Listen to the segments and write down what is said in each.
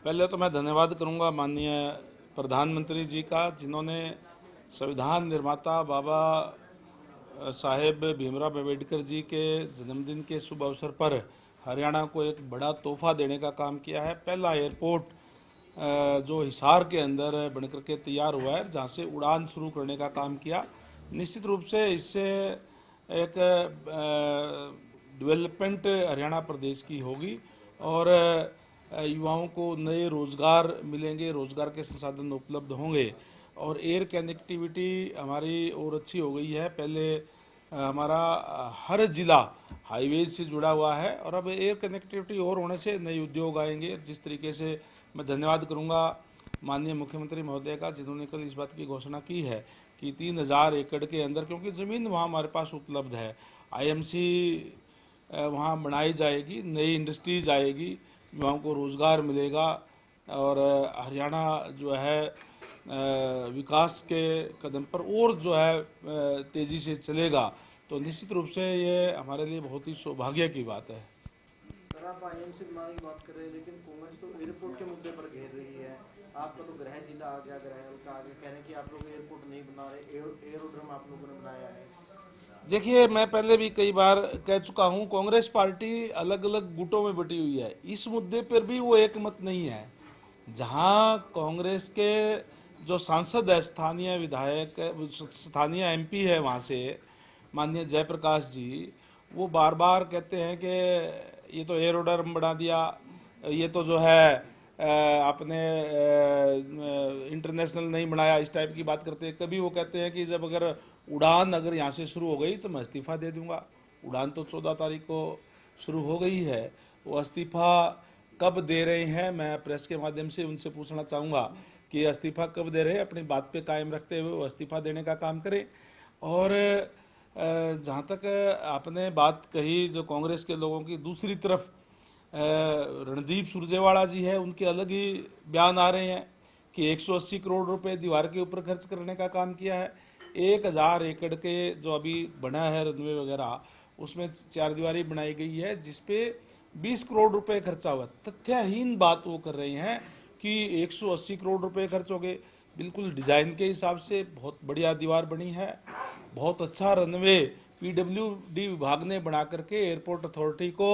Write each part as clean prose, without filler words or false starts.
पहले तो मैं धन्यवाद करूंगा माननीय प्रधानमंत्री जी का, जिन्होंने संविधान निर्माता बाबा साहेब भीमराव अम्बेडकर जी के जन्मदिन के शुभ अवसर पर हरियाणा को एक बड़ा तोहफा देने का काम किया है। पहला एयरपोर्ट जो हिसार के अंदर बनकर के तैयार हुआ है, जहां से उड़ान शुरू करने का काम किया। निश्चित रूप से इससे एक डेवलपमेंट हरियाणा प्रदेश की होगी और युवाओं को नए रोजगार मिलेंगे, रोजगार के संसाधन उपलब्ध होंगे और एयर कनेक्टिविटी हमारी और अच्छी हो गई है। पहले हमारा हर जिला हाईवे से जुड़ा हुआ है और अब एयर कनेक्टिविटी और होने से नए उद्योग आएंगे। जिस तरीके से मैं धन्यवाद करूंगा माननीय मुख्यमंत्री महोदय का, जिन्होंने कल इस बात की घोषणा की है कि 3000 एकड़ के अंदर, क्योंकि ज़मीन वहाँ हमारे पास उपलब्ध है, आईएमसी वहाँ बनाई जाएगी, नई इंडस्ट्रीज आएगी, युवाओं को रोज़गार मिलेगा और हरियाणा जो है विकास के कदम पर और जो है तेज़ी से चलेगा। तो निश्चित रूप से ये हमारे लिए बहुत ही सौभाग्य की बात है। सर, आप आईएमसी बनाने की बात कर रहे हैं, लेकिन कांग्रेस तो एयरपोर्ट के मुद्दे पर घेर रही है। आपका तो गृह जिला आ गया, गृह का आगे कह रहे हैं कि आप लोग एयरपोर्ट नहीं बना रहे, एयरोड्रम आप लोगों ने बनाया है। देखिए, मैं पहले भी कई बार कह चुका हूं, कांग्रेस पार्टी अलग अलग गुटों में बटी हुई है। इस मुद्दे पर भी वो एक मत नहीं है। जहां कांग्रेस के जो सांसद है, स्थानीय विधायक, स्थानीय एमपी है वहां से माननीय जयप्रकाश जी, वो बार बार कहते हैं कि ये तो एयरोड्रम बना दिया, ये तो जो है आपने इंटरनेशनल नहीं बनाया, इस टाइप की बात करते हैं। कभी वो कहते हैं कि जब अगर उड़ान अगर यहाँ से शुरू हो गई तो मैं इस्तीफा दे दूंगा। उड़ान तो 14 तारीख को शुरू हो गई है, वो इस्तीफा कब दे रहे हैं, मैं प्रेस के माध्यम से उनसे पूछना चाहूँगा कि इस्तीफा कब दे रहे हैं। अपनी बात पे कायम रखते हुए वो इस्तीफा देने का काम करें। और जहाँ तक आपने बात कही जो कांग्रेस के लोगों की, दूसरी तरफ रणदीप सुरजेवाला जी है, उनके अलग ही बयान आ रहे हैं कि 180 करोड़ रुपए दीवार के ऊपर खर्च करने का काम किया है। 1000 एकड़ के जो अभी बना है रनवे वगैरह, उसमें 4 दीवारी बनाई गई है जिसपे 20 करोड़ रुपए खर्चा हुआ। तथ्यहीन बात वो कर रहे हैं कि 180 करोड़ रुपए खर्च हो गए। बिल्कुल डिजाइन के हिसाब से बहुत बढ़िया दीवार बनी है, बहुत अच्छा रनवे पीडब्ल्यूडी विभाग ने बना करके एयरपोर्ट अथॉरिटी को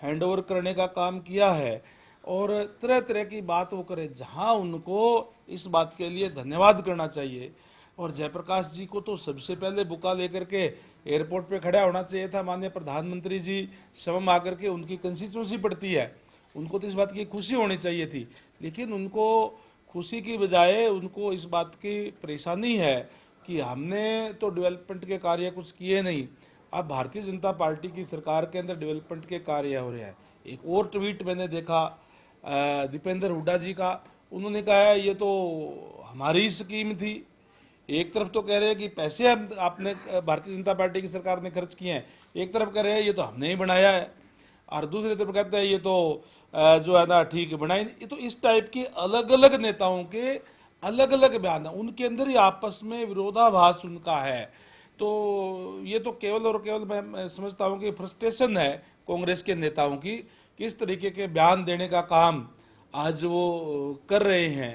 हैंडओवर करने का काम किया है। और तरह तरह की बात वो करे, जहां उनको इस बात के लिए धन्यवाद करना चाहिए। और जयप्रकाश जी को तो सबसे पहले बुका लेकर के एयरपोर्ट पे खड़ा होना चाहिए था। माननीय प्रधानमंत्री जी समम आकर के, उनकी कंस्टिट्यूंसी पड़ती है, उनको तो इस बात की खुशी होनी चाहिए थी, लेकिन उनको खुशी की बजाय उनको इस बात की परेशानी है कि हमने तो डेवलपमेंट के कार्य कुछ किए नहीं। अब भारतीय जनता पार्टी की सरकार के अंदर डेवलपमेंट के कार्य हो रहे हैं। एक और ट्वीट मैंने देखा दीपेंद्र हुड्डा जी का, उन्होंने कहा है ये तो हमारी स्कीम थी। एक तरफ तो कह रहे हैं कि पैसे हम आपने भारतीय जनता पार्टी की सरकार ने खर्च किए हैं, एक तरफ कह रहे हैं ये तो हमने ही बनाया है, और दूसरी तरफ कहते हैं ये तो जो है ना ठीक बनाई। ये तो इस टाइप के अलग अलग नेताओं के अलग अलग बयान है, उनके अंदर ही आपस में विरोधाभास उनका है। तो ये तो केवल और केवल मैं समझता हूं कि फ्रस्ट्रेशन है कांग्रेस के नेताओं की, किस तरीके के बयान देने का काम आज वो कर रहे हैं।